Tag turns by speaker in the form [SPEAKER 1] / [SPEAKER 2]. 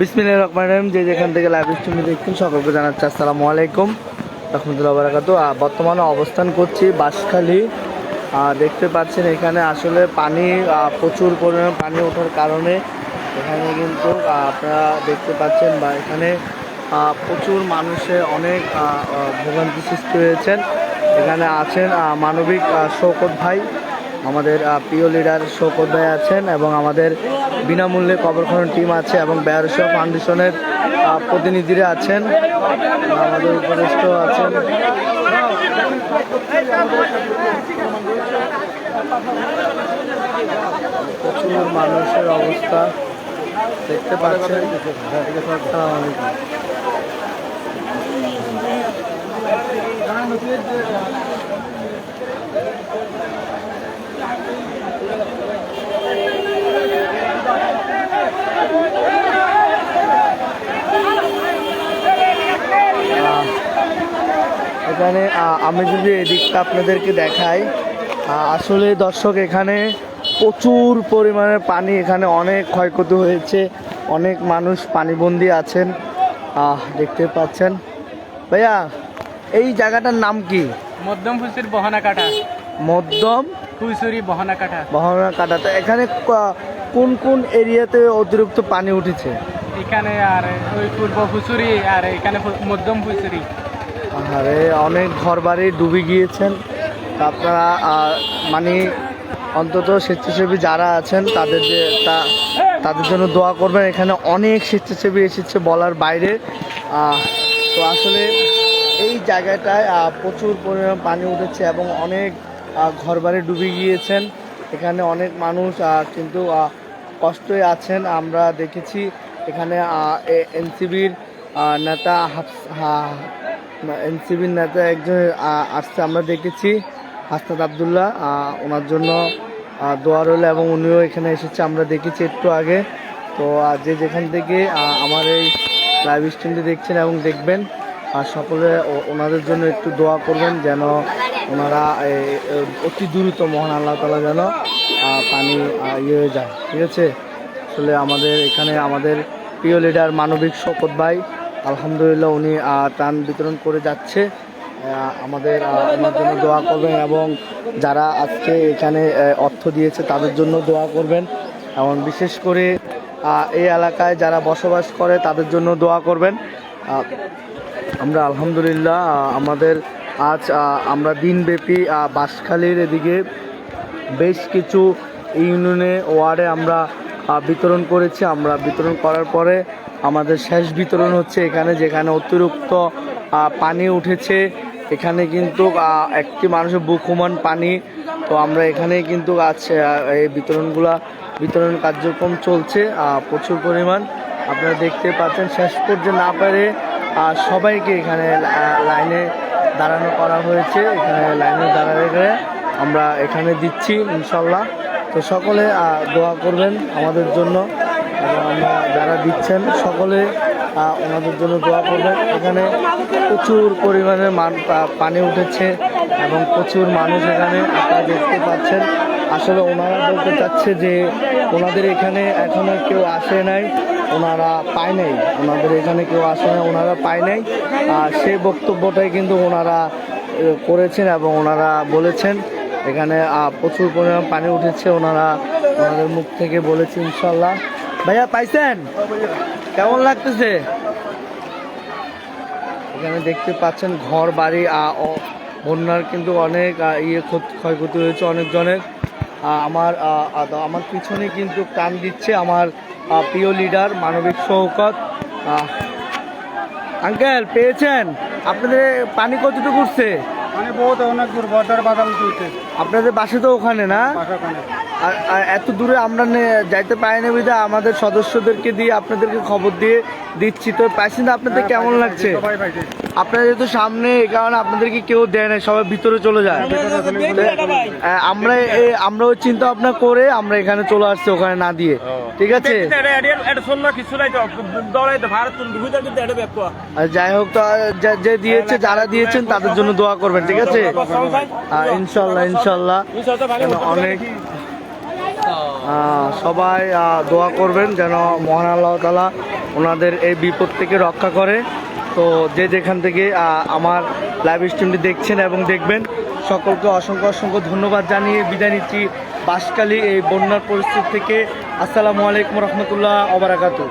[SPEAKER 1] বিসমিল্লাহির রহমানির রহিম। যে যেখান থেকে লাইভ স্ট্রিমে দেখছেন সকলকে জানাচ্ছি আসসালামু আলাইকুম রাহমাতুল্লাহি ওয়া বারাকাতুহু। বর্তমানে অবস্থান করছি বাঁশখালী। দেখতে পাচ্ছেন এখানে আসলে পানি প্রচুর পরিমাণে পানি ওঠার কারণে এখানে কিন্তু আপনারা দেখতে পাচ্ছেন বা এখানে প্রচুর মানুষের অনেক ভোগান্তি সৃষ্টি হয়েছেন। এখানে আছেন মানবিক শওকত ভাই, আমাদের প্রিয় লিডার শওকত ভাই আছেন এবং আমাদের বিনামূল্যে কবর খনন টিম আছে এবং বেয়ারশা ফাউন্ডেশনের প্রতিনিধিরা আছেন, আমাদের উপদেষ্টাও আছেন। প্রচুর মানুষের অবস্থা দেখতে পাচ্ছেন। এখানে আমি যদি এদিকটা আপনাদেরকে দেখাই, আসলে দর্শক এখানে প্রচুর পরিমাণে পানি, এখানে অনেক ক্ষয়ক্ষতি হয়েছে, অনেক মানুষ পানিবন্দী আছেন দেখতে পাচ্ছেন। ভাইয়া এই জায়গাটার নাম কি?
[SPEAKER 2] মধ্যম ফুসুরি বহনাকাটা।
[SPEAKER 1] মধ্যম
[SPEAKER 2] ফুসুরি বহনাকাটা।
[SPEAKER 1] বহনাকাটা। তো এখানে কোন কোন এরিয়াতে অতিরিক্ত পানি উঠেছে?
[SPEAKER 2] এখানে আর ওই পূর্ব ফুসুরি আর এখানে মধ্যম ফুসুরি।
[SPEAKER 1] আরে অনেক ঘর বাড়ি ডুবে গিয়েছেন। আপনারা মানে অন্তত স্বেচ্ছাসেবী যারা আছেন তাদের জন্য দোয়া করবেন। এখানে অনেক স্বেচ্ছাসেবী এসেছে বলার বাইরে। তো আসলে এই জায়গাটায় প্রচুর পরিমাণ পানি উঠেছে এবং অনেক ঘরবাড়ি ডুবে গিয়েছেন। এখানে অনেক মানুষ কিন্তু কষ্টে আছেন। আমরা দেখেছি এখানে এনসিবির নেতা এনসিবির নেতা একজন আসছে, আমরা দেখেছি হাসনাত আবদুল্লাহ, ওনার জন্য দোয়া রইল এবং উনিও এখানে এসেছে, আমরা দেখেছি একটু আগে। তো যে যেখান থেকে আমার এই লাইভ স্ট্রিমটি দেখছেন এবং দেখবেন, সকলে ওনাদের জন্য একটু দোয়া করবেন যেন ওনারা অতি দ্রুত মহান আল্লাহ তাআলা যেন পানি হয়ে যায়। ঠিক আছে, আসলে আমাদের এখানে আমাদের প্রিয় লিডার মানবিক শওকত ভাই আলহামদুলিল্লাহ উনি ত্রাণ বিতরণ করে যাচ্ছে। আমাদের ওনার জন্য দোয়া করবেন এবং যারা আজকে এখানে অর্থ দিয়েছে তাদের জন্য দোয়া করবেন এবং বিশেষ করে এই এলাকায় যারা বসবাস করে তাদের জন্য দোয়া করবেন। আমরা আলহামদুলিল্লাহ আমাদের আজ আমরা দিনব্যাপী বাঁশখালীর এদিকে বেশ কিছু ইউনিয়নে ওয়ার্ডে আমরা বিতরণ করেছি। আমরা বিতরণ করার পরে আমাদের শেষ বিতরণ হচ্ছে এখানে, যেখানে অতিরিক্ত পানি উঠেছে। এখানে কিন্তু একটি মানুষের বুক সমান পানি। তো আমরা এখানে কিন্তু আছে এই বিতরণ কার্যক্রম চলছে প্রচুর পরিমাণ। আপনারা দেখতে পাচ্ছেন শেষ পর্যন্ত না পারে সবাইকে এখানে লাইনে দাঁড়ানো করা হয়েছে। এখানে লাইনে দাঁড়ালে আমরা এখানে দিচ্ছি ইনশাল্লাহ। তো সকলে দোয়া করবেন আমাদের জন্য এবং আমরা যারা দিচ্ছেন সকলে ওনাদের জন্য দোয়া করবেন। এখানে প্রচুর পরিমাণে পানি উঠেছে এবং প্রচুর মানুষ এখানে আপনারা দেখতে পাচ্ছেন। আসলে ওনারা বলতে চাচ্ছে যে ওনাদের এখানে এখনও কেউ আসে নাই, ওনারা পায় নাই, ওনাদের এখানে কেউ আসে নাই, ওনারা পায় নাই। সেই বক্তব্যটাই কিন্তু ওনারা করেছেন এবং ওনারা বলেছেন এখানে প্রচুর পরিমাণ পানি উঠেছে, ওনাদের মুখ থেকে বলেছে ইনশাল্লাহ। ভাইয়া পাইছেন? কেমন লাগতেছে? এখানে দেখতে পাচ্ছেন ঘর বাড়ি বন্যার কিন্তু অনেক ক্ষয়ক্ষতি হয়েছে অনেকজনের। আমার পিছনে কিন্তু কান দিচ্ছে আমার প্রিয় লিডার মানবিক শওকত। আঙ্কেল পেয়েছেন? আপনাদের পানি কতটুকু উঠছে?
[SPEAKER 2] অনেক দূর
[SPEAKER 1] আপনাদের বাসা তো ওখানে না? আর এত দূরে আমরা যাইতে পারি না বিধায় আমাদের সদস্যদেরকে দিয়ে আপনাদেরকে খবর দিয়ে দিচ্ছি। তো পাইছেন না? আপনাদের কেমন লাগছে? আপনারা যেহেতু সামনে, এই কারণে আপনাদেরকে কেউ দেয় না, সবাই ভিতরে চলে যায়। আমরা ওই চিন্তা ভাবনা করে আমরা এখানে চলে আসছি ওখানে না দিয়ে। ঠিক আছে, যাই হোক, তো যে দিয়েছে যারা দিয়েছেন তাদের জন্য দোয়া করবেন। ঠিক আছে, ইনশাল্লাহ ইনশাল্লাহ অনেক সবাই দোয়া করবেন যেন মহান আল্লাহ তাআলা ওনাদের এই বিপদ থেকে রক্ষা করে। তো যে যেখান থেকে আমার লাইভ স্ট্রিমটি দেখছেন এবং দেখবেন, সকলকে অসংখ্য অসংখ্য ধন্যবাদ জানিয়ে বিদায় নিচ্ছি বাঁশখালী এই বন্যার পরিস্থিতি থেকে। আসসালামু আলাইকুম রহমতুল্লাহ ওয়া বারাকাতুহু।